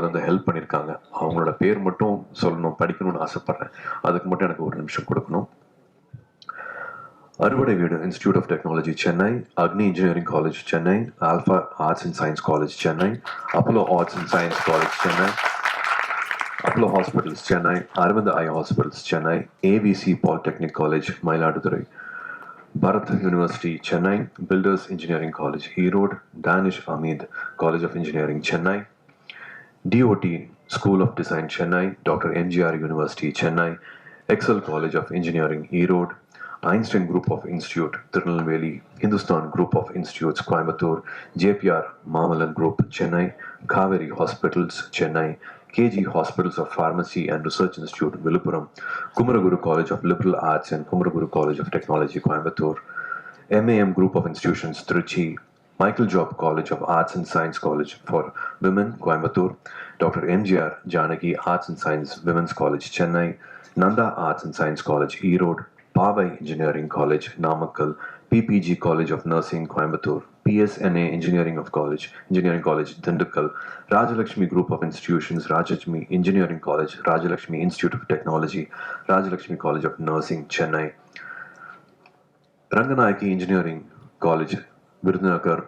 வந்து ஹெல்ப் பண்ணியிருக்காங்க. அவங்களோட பேர் மட்டும் சொல்லணும், படிக்கணும்னு ஆசைப்படுறேன். அதுக்கு மட்டும் எனக்கு ஒரு நிமிஷம் கொடுக்கணும். அறுவடை வீடு institute of technology Chennai, Agni engineering college Chennai, Alpha arts and science college Chennai, Apollo arts and science college Chennai, Apollo hospitals Chennai, Aravind eye hospitals Chennai, AVC polytechnic college Mayiladuthurai, Bharath university Chennai, Builders engineering college Erode, Dhaanish Ahmed college of engineering Chennai, DOT school of design Chennai, doctor MGR university Chennai, Excel college of engineering Erode, Einstein Group of Institute, Tirunelveli, Hindustan Group of Institutes, Coimbatore, JPR Mamalan Group, Chennai, Kaveri Hospitals, Chennai, KG Hospitals of Pharmacy and Research Institute, Viluppuram, Kumaraguru College of Liberal Arts and Kumaraguru College of Technology, Coimbatore, MAM Group of Institutions, Trichy, Michael Job College of Arts and Science College for Women, Coimbatore, Dr. MGR Janaki Arts and Science Women's College, Chennai, Nanda Arts and Science College, Erode, Pavai Engineering College, Namakkal, PPG College of Nursing, Coimbatore, PSNA Engineering College, Dindigul, Rajalakshmi Group of Institutions, Rajalakshmi Engineering College, Rajalakshmi Institute of Technology, Rajalakshmi College of Nursing, Chennai, Ranganayaki Engineering College, Virudhunagar,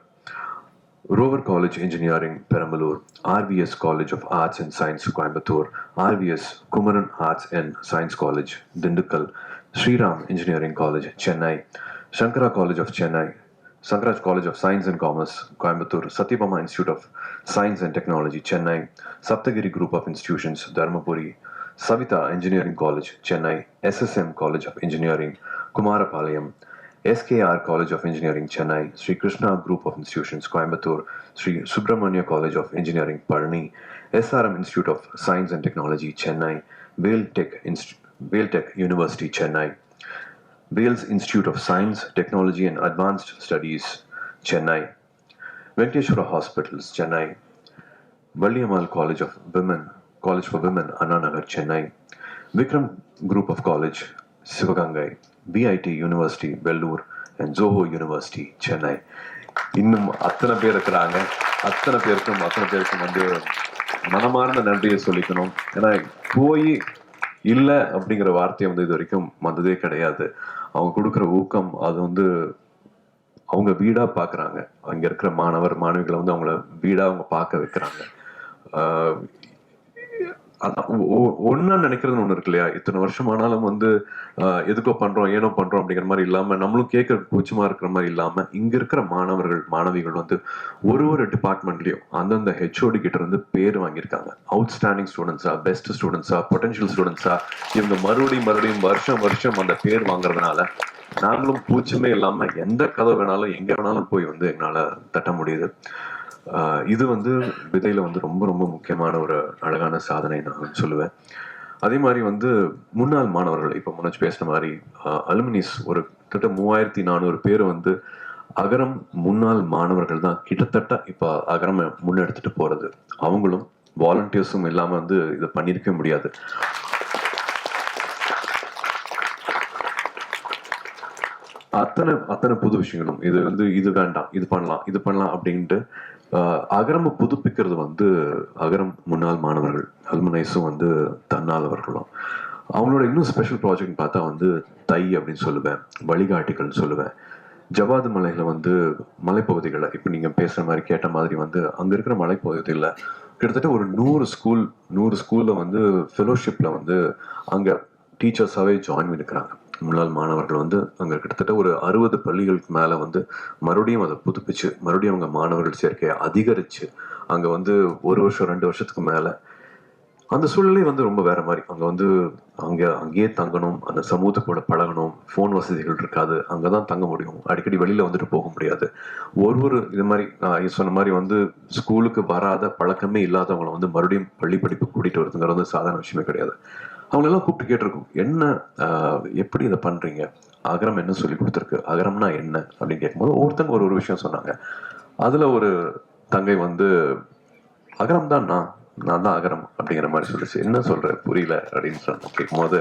Rover College Engineering, Perambalur, RVS College of Arts and Science, Coimbatore, RVS Kumaran Arts and Science College, Dindigul, Sriram Engineering College, Chennai, Shankara College of Chennai, Sankaraj College of Science and Commerce, Coimbatore, Satyabama Institute of Science and Technology, Chennai, Saptagiri Group of Institutions, Dharmapuri, Savita Engineering College, Chennai, SSM College of Engineering, Kumarapalayam, SKR College of Engineering, Chennai, Sri Krishna Group of Institutions, Coimbatore, Sri Subramania College of Engineering, Palani, SRM Institute of Science and Technology, Chennai, Vailtech University, Chennai, Wales Institute of Science, Technology and Advanced Studies, Chennai, Venkateshwara Hospitals, Chennai, Valliammal College for Women, Anna Nagar, Chennai, Vikram Group of College, Sivagangai, BIT University, Vellore, and Zoho University, Chennai. இன்னும் அத்தனை பேர் இருக்கிறாங்க. அத்தனை பேருக்கும் வந்து மனமார்ந்த நன்றியை சொல்லிக்கணும். ஏன்னா போய் இல்லை அப்படிங்கிற வார்த்தையை வந்து இது வரைக்கும் வந்ததே கிடையாது. அவங்க கொடுக்குற ஊக்கம் அது வந்து அவங்க வீடா பார்க்குறாங்க. அங்கே இருக்கிற மாணவர் மாணவிகளை வந்து அவங்கள வீடா அவங்க பார்க்க வைக்கிறாங்க. ஒன்னா நினைக்கிறதுன்னு ஒண்ணு இருக்கு இல்லையா? இத்தனை வருஷம் ஆனாலும் வந்து எதுக்கோ பண்றோம், ஏனோ பண்றோம் அப்படிங்கிற மாதிரி இல்லாம, நம்மளும் கேட்க கூச்சமா இருக்கிற மாதிரி இல்லாம, இங்க இருக்கிற மாணவர்கள் மாணவிகள் வந்து ஒரு டிபார்ட்மெண்ட்லயும் அந்தந்த ஹெச்ஓடி கிட்ட இருந்து பேர் வாங்கியிருக்காங்க. அவுட்ஸ்டாண்டிங் ஸ்டூடெண்ட்ஸா, பெஸ்ட் ஸ்டூடெண்ட்ஸா, பொட்டன்ஷியல் ஸ்டூடெண்ட்ஸா, இவங்க மறுபடியும் வருஷம் அந்த பேர் வாங்குறதுனால நாங்களும் கூச்சமே இல்லாம எந்த கதை வேணாலும் எங்க வேணாலும் போய் வந்து எங்களால தட்ட முடியுது. இது வந்து விதையில வந்து ரொம்ப ரொம்ப முக்கியமான ஒரு அழகான சாதனை நான் சொல்லுவேன். அதே மாதிரி வந்து முன்னாள் மாணவர்கள், இப்ப முன்னாடி பேசின மாதிரி அலுமினிஸ் ஒரு கிட்ட 3400 பேர் வந்து அகரம் முன்னாள் மாணவர்கள் தான் கிட்டத்தட்ட இப்ப அகரம் முன்னெடுத்துட்டு போறது. அவங்களும் வாலண்டியர்ஸும் இல்லாம வந்து இதை பண்ணிருக்க முடியாது. அத்தனை புது விஷயங்களும் இது வந்து இது வேண்டாம், இது பண்ணலாம் அப்படின்ட்டு அகரம் புதுப்பிக்கிறது வந்து அகரம் முன்னாள் மாணவர்கள் அலுமினைஸும் வந்து தன்னாளவர்களும். அவங்களோட இன்னும் ஸ்பெஷல் ப்ராஜெக்ட் பார்த்தா வந்து தை அப்படின்னு சொல்லுவேன், வழிகாட்டிகள் சொல்லுவேன். ஜவாது மலையில வந்து மலைப்பகுதிகளை இப்ப நீங்க பேசுற மாதிரி கேட்ட மாதிரி வந்து அங்க இருக்கிற மலைப்பகுதியில் கிட்டத்தட்ட ஒரு 100 ஸ்கூல்ல வந்து ஃபெலோஷிப்ல வந்து அங்க டீச்சர்ஸாவே ஜாயின் பண்ணிக்கிறாங்க. முன்னாள் மாணவர்கள் வந்து அங்க கிட்டத்தட்ட ஒரு 60 பள்ளிகளுக்கு மேல வந்து மறுபடியும் அதை புதுப்பிச்சு மறுபடியும் அவங்க மாணவர்கள் சேர்க்கையை அதிகரிச்சு அங்க வந்து 1 வருஷம் 2 வருஷத்துக்கு மேல அந்த சூழ்நிலை வந்து ரொம்ப வேற மாதிரி. அங்க வந்து அங்கேயே தங்கணும், அந்த சமூகத்தோட பழகணும், போன் வசதிகள் இருக்காது, அங்கதான் தங்க முடியும், அடிக்கடி வெளியில வந்துட்டு போக முடியாது. இது மாதிரி சொன்ன மாதிரி வந்து ஸ்கூலுக்கு வராத பழக்கமே இல்லாதவங்களை வந்து மறுபடியும் பள்ளி படிப்பு கூட்டிட்டு வருதுங்கிறது வந்து சாதாரண விஷயமே கிடையாது. அவங்களெல்லாம் கூப்பிட்டு கேட்டிருக்கோம், என்ன எப்படி இதை பண்றீங்க, அகரம் என்ன சொல்லி கொடுத்துருக்கு, அகரம்னா என்ன அப்படின்னு கேட்கும்போது ஒவ்வொருத்தங்க ஒரு விஷயம் சொன்னாங்க. அதுல ஒரு தங்கை வந்து அகரம் தான் நான் தான் அகரம் அப்படிங்கிற மாதிரி சொல்லிச்சு. என்ன சொல்ற புரியல அப்படின்னு சொன்ன கேட்கும்போது,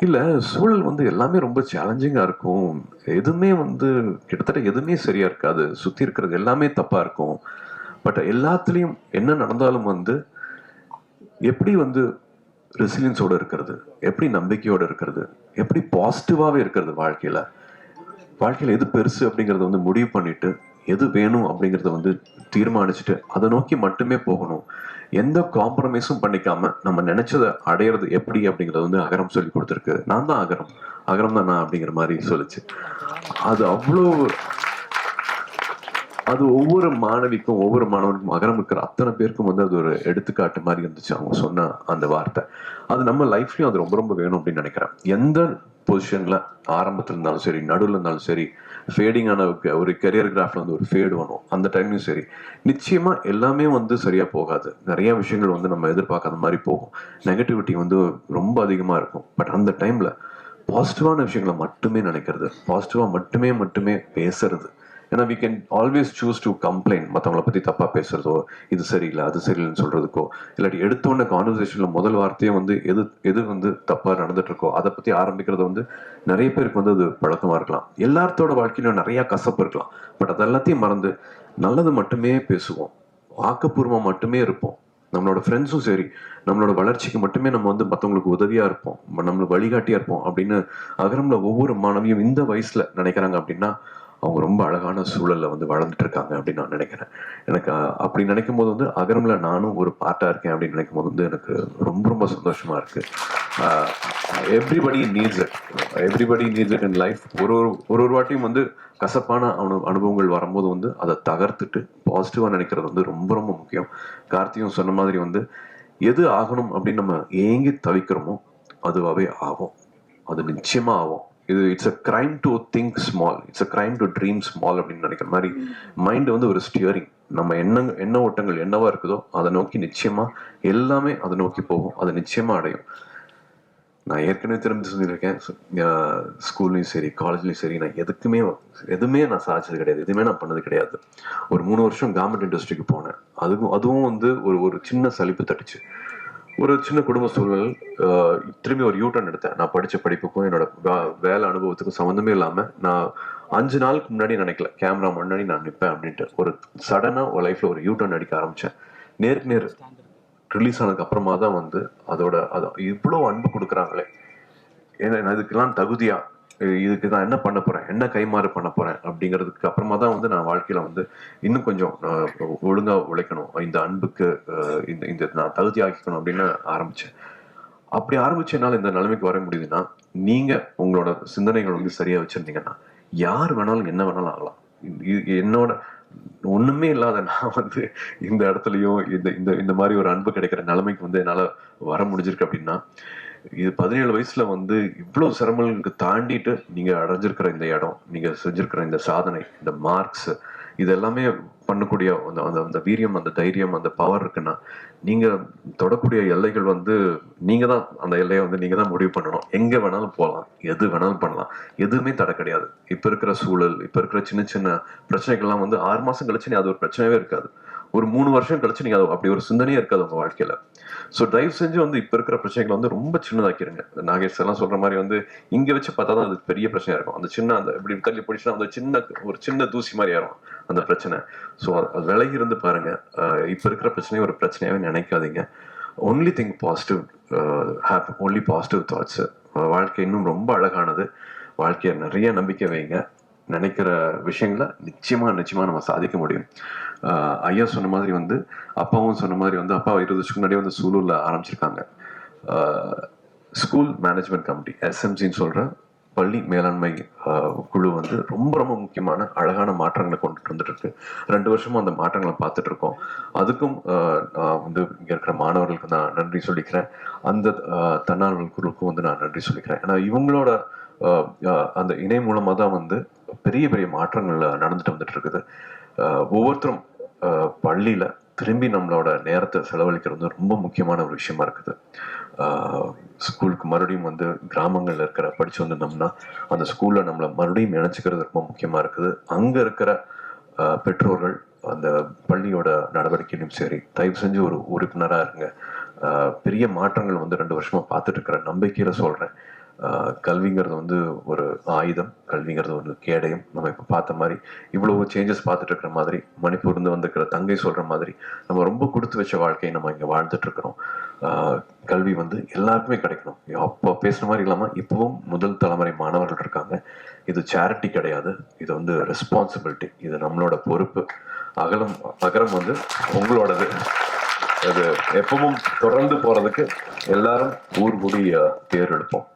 இல்ல சூழல் வந்து எல்லாமே ரொம்ப சேலஞ்சிங்கா இருக்கும், எதுவுமே வந்து கிட்டத்தட்ட எதுவுமே சரியா இருக்காது, சுத்தி இருக்கிறது எல்லாமே தப்பா இருக்கும், பட் எல்லாத்துலயும் என்ன நடந்தாலும் வந்து எப்படி வந்து ரெசிலியன்ஸோட இருக்கிறது, எப்படி நம்பிக்கையோட இருக்கிறது, எப்படி பாசிட்டிவாவே இருக்கிறது, வாழ்க்கையில எது பெருசு அப்படிங்கறத வந்து முடிவு பண்ணிட்டு எது வேணும் அப்படிங்கறத வந்து தீர்மானிச்சுட்டு அதை நோக்கி மட்டுமே போகணும், எந்த காம்ப்ரமைஸும் பண்ணிக்காம நம்ம நினைச்சதை அடையிறது எப்படி அப்படிங்கறது வந்து அகரம் சொல்லி கொடுத்துருக்கு. நான் தான் அகரம் தான் நான் அப்படிங்கிற மாதிரி சொல்லிச்சு. அது ஒவ்வொரு மாணவிக்கும் ஒவ்வொரு மாணவனுக்கும் அகரம் இருக்கிற அத்தனை பேருக்கும் வந்து அது ஒரு எடுத்துக்காட்டு மாதிரி இருந்துச்சு அவங்க சொன்ன அந்த வார்த்தை. அது நம்ம லைஃப்லயும் அது ரொம்ப ரொம்ப வேணும் அப்படின்னு நினைக்கிறேன். எந்த பொசிஷன்ல ஆரம்பத்துல இருந்தாலும் சரி, நடுவில் இருந்தாலும் சரி, ஃபேடிங்கான ஒரு கெரியர் கிராஃப்ல வந்து ஒரு ஃபேடு வரும், அந்த டைம்லயும் சரி, நிச்சயமா எல்லாமே வந்து சரியா போகாது, நிறைய விஷயங்கள் வந்து நம்ம எதிர்பார்க்காத மாதிரி போகும், நெகட்டிவிட்டி வந்து ரொம்ப அதிகமா இருக்கும். பட் அந்த டைம்ல பாசிட்டிவான விஷயங்களை மட்டுமே நினைக்கிறது, பாசிட்டிவா மட்டுமே பேசுறது. ஏன்னா we can always choose to complain, மற்றவங்களை பத்தி தப்பா பேசுறதோ, இது சரியில்லை அது சரியில்லைன்னு சொல்றதுக்கோ, இல்லாட்டி எடுத்தோடனே கான்வர்சேஷன்ல முதல் வார்த்தையே வந்து எது வந்து தப்பா நடந்துட்டு இருக்கோ அதை பத்தி ஆரம்பிக்கிறது வந்து நிறைய பேருக்கு வந்து அது பழக்கமா இருக்கலாம். எல்லாத்தோட வாழ்க்கையிலும் நிறைய கசப்பு இருக்கலாம், பட் அதெல்லாத்தையும் மறந்து நல்லது மட்டுமே பேசுவோம், ஆக்கப்பூர்வமா மட்டுமே இருப்போம். நம்மளோட ஃப்ரெண்ட்ஸும் சரி, நம்மளோட வளர்ச்சிக்கு மட்டுமே நம்ம வந்து மற்றவங்களுக்கு உதவியா இருப்போம், நம்மளுக்கு வழிகாட்டியா இருப்போம் அப்படின்னு அகரம்ல ஒவ்வொரு மாணவியும் இந்த வயசுல நினைக்கிறாங்க அப்படின்னா அவங்க ரொம்ப அழகான சூழல்ல வந்து வளர்ந்துட்டு இருக்காங்க அப்படின்னு நான் நினைக்கிறேன். எனக்கு அப்படி நினைக்கும் போது வந்து அகரம்ல நானும் ஒரு பார்ட்டா இருக்கேன் அப்படின்னு நினைக்கும் போது வந்து எனக்கு ரொம்ப ரொம்ப சந்தோஷமா இருக்கு. Everybody needs it in life. ஒரு வாட்டியும் வந்து கசப்பான அனுபவங்கள் வரும்போது வந்து அதை தகர்த்துட்டு பாசிட்டிவா நினைக்கிறது வந்து ரொம்ப ரொம்ப முக்கியம். கார்த்தியும் சொன்ன மாதிரி வந்து எது ஆகணும் அப்படின்னு நம்ம ஏங்கி தவிக்கிறோமோ அதுவாகவே ஆகும், அது நிச்சயமா ஆகும். It's a crime to think small, it's a crime to dream small அப்படின்னு நினைக்கிற மாதிரி மைண்ட் வந்து ஒரு ஸ்டியரிங். நம்ம எண்ண ஓட்டங்கள் என்னவா இருக்குதோ அதை நோக்கி நிச்சயமா எல்லாமே அதை நோக்கி போகும், அதை நிச்சயமா அடையும். நான் ஏற்கனவே திரும்பி சொல்லியிருக்கேன், ஸ்கூல்லையும் சரி காலேஜ்லையும் சரி நான் எதுவுமே நான் சாதிச்சது கிடையாது, எதுவுமே நான் பண்ணது கிடையாது. ஒரு 3 வருஷம் கவர்மெண்ட் இண்டஸ்ட்ரிக்கு போனேன், அதுவும் வந்து ஒரு சின்ன சலிப்பு தட்டுச்சு, ஒரு சின்ன குடும்ப சூழல். திரும்பி ஒரு யூட்டர்ன் எடுத்தேன். நான் படிச்ச படிப்புக்கும் என்னோட வேலை அனுபவத்துக்கும் சம்மந்தமே இல்லாம நான் 5 நாளுக்கு முன்னாடி நினைக்கல கேமரா முன்னாடி நான் நிற்பேன் அப்படின்ட்டு ஒரு சடனா ஒரு லைஃப்ல ஒரு யூட்டர்ன் அடிக்க ஆரம்பிச்சேன். நேர் ரிலீஸ் ஆனதுக்கு அப்புறமா தான் வந்து இவ்வளவு அன்பு கொடுக்குறாங்களே, ஏன்னா இதுக்கெல்லாம் தகுதியா இதுக்கு நான் என்ன பண்ண போறேன், என்ன கைமாறு பண்ண போறேன் அப்படிங்கிறதுக்கு அப்புறமா தான் வந்து நான் வாழ்க்கையில வந்து இன்னும் கொஞ்சம் ஒழுங்கா உழைக்கணும், இந்த அன்புக்கு இந்த நான் தகுதி ஆக்கிக்கணும் அப்படின்னு ஆரம்பிச்சேன். அப்படி ஆரம்பிச்ச என்னால இந்த நிலைமைக்கு வர முடியுதுன்னா, நீங்க உங்களோட சிந்தனைகள் வந்து சரியா வச்சிருந்தீங்கன்னா யார் வேணாலும் என்ன வேணாலும் ஆகலாம். என்னோட ஒண்ணுமே இல்லாத நான் வந்து இந்த இடத்துலயும் இந்த இந்த இந்த மாதிரி ஒரு அன்பு கிடைக்கிற நிலைமைக்கு வந்து என்னால வர முடிஞ்சிருக்கு அப்படின்னா, இது 17 வயசுல வந்து இவ்வளவு சிரமங்களுக்கு தாண்டிட்டு நீங்க அடைஞ்சிருக்கிற இந்த இடம், நீங்க செஞ்சிருக்கிற இந்த சாதனை, இந்த மார்க்ஸ், இது எல்லாமே பண்ணக்கூடிய அந்த அந்த அந்த வீரியம், அந்த தைரியம், அந்த பவர் இருக்குன்னா, நீங்க தொடக்கூடிய எல்லைகள் வந்து நீங்க தான் அந்த எல்லையை வந்து நீங்க தான் முடிவு பண்ணணும். எங்க வேணாலும் போகலாம், எது வேணாலும் பண்ணலாம், எதுவுமே தடை கிடையாது. இப்ப இருக்கிற சூழல், இப்ப இருக்கிற சின்ன சின்ன பிரச்சனைகள்லாம் வந்து 6 மாசம் கழிச்சு நீ அது ஒரு பிரச்சனையே இருக்காது. ஒரு 3 வருஷம் கழிச்சு நீங்க அப்படி ஒரு சிந்தனையே இருக்காது உங்க வாழ்க்கையில. ஸோ தயவு செஞ்சு வந்து இப்ப இருக்கிற பிரச்சனைகளை வந்து ரொம்ப சின்னதாக்கிருங்க. நாகேஷ் எல்லாம் சொல்ற மாதிரி வந்து இங்க வச்சு பார்த்தா தான் அது பெரிய பிரச்சனையா இருக்கும். அந்த சின்ன அந்த இப்படி தள்ளி பிடிச்சுன்னா அந்த ஒரு சின்ன தூசி மாதிரி ஆயிரும் அந்த பிரச்சனை. ஸோ அது விலகி இருந்து பாருங்க. இப்ப இருக்கிற பிரச்சனையை ஒரு பிரச்சனையாவே நினைக்காதீங்க. Only think positive, have only positive thoughts. வாழ்க்கை இன்னும் ரொம்ப அழகானது. வாழ்க்கையை நிறைய நம்பிக்கை வைங்க. நினைக்கிற விஷயங்களை நிச்சயமா நம்ம சாதிக்க முடியும். ஐயா சொன்ன மாதிரி வந்து அப்பாவும் சொன்ன மாதிரி வந்து அப்பா 20 வருஷத்துக்கு முன்னாடியே வந்து சூலூர்ல ஆரம்பிச்சிருக்காங்க. ஸ்கூல் மேனேஜ்மெண்ட் கமிட்டி, எஸ்எம்சின்னு சொல்ற பள்ளி மேலாண்மை குழு வந்து ரொம்ப ரொம்ப முக்கியமான அழகான மாற்றங்களை கொண்டுட்டு வந்துட்டு இருக்கு. 2 வருஷமா அந்த மாற்றங்களை பார்த்துட்டு இருக்கோம். அதுக்கும் வந்து இங்க இருக்கிற மாணவர்களுக்கு நான் நன்றி சொல்லிக்கிறேன். அந்த தன்னார்வல் குழுவுக்கும் வந்து நான் நன்றி சொல்லிக்கிறேன். ஏன்னா இவங்களோட அந்த இணை மூலமா தான் வந்து பெரிய பெரிய மாற்றங்கள் நடந்துட்டு வந்துட்டு இருக்குது. ஒவ்வொருத்தரும் பள்ளியில திரும்பி நம்மளோட நேரத்தை செலவழிக்கிறது ரொம்ப முக்கியமான ஒரு விஷயமா இருக்குது. ஸ்கூலுக்கு மறுபடியும் வந்து கிராமங்கள்ல இருக்கிற படிச்சு வந்திருந்தோம்னா அந்த ஸ்கூல்ல நம்மளை மறுபடியும் இணைச்சிக்கிறது ரொம்ப முக்கியமா இருக்குது. அங்க இருக்கிற பெற்றோர்கள் அந்த பள்ளியோட நடவடிக்கையிலும் சரி, தயவு செஞ்சு ஒரு உறுப்பினரா இருங்க. பெரிய மாற்றங்கள் வந்து 2 வருஷமா பார்த்துட்டு இருக்கிற நம்பிக்கையில சொல்றேன். கல்விங்கிறது வந்து ஒரு ஆயுதம், கல்விங்கிறது ஒரு கேடயம். நம்ம இப்போ பார்த்த மாதிரி இவ்வளவு சேஞ்சஸ் பார்த்துட்டு இருக்கிற மாதிரி, மணிப்பூர்ந்து வந்திருக்கிற தங்கை சொல்ற மாதிரி நம்ம ரொம்ப கொடுத்து வச்ச வாழ்க்கையை நம்ம இங்கே வாழ்ந்துட்டு இருக்கிறோம். கல்வி வந்து எல்லாருக்குமே கிடைக்கணும். அப்போ பேசுன மாதிரி இல்லாமல் இப்பவும் முதல் தலைமுறை மாணவர்கள் இருக்காங்க. இது சேரிட்டி கிடையாது, இது வந்து ரெஸ்பான்சிபிலிட்டி, இது நம்மளோட பொறுப்பு. அகரம் வந்து உங்களோடது. அது எப்பவும் தொடர்ந்து போறதுக்கு எல்லாரும் ஊர் கூடி தேர் எடுப்போம்.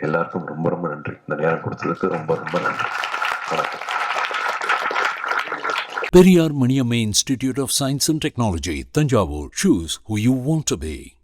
எல்லாருக்கும் ரொம்ப ரொம்ப நன்றி. இந்த நேரம் கொடுத்ததுக்கு ரொம்ப ரொம்ப நன்றி. வணக்கம். Periyar Maniamma Institute of Science and Technology, Tanjavur. Choose who you want to be.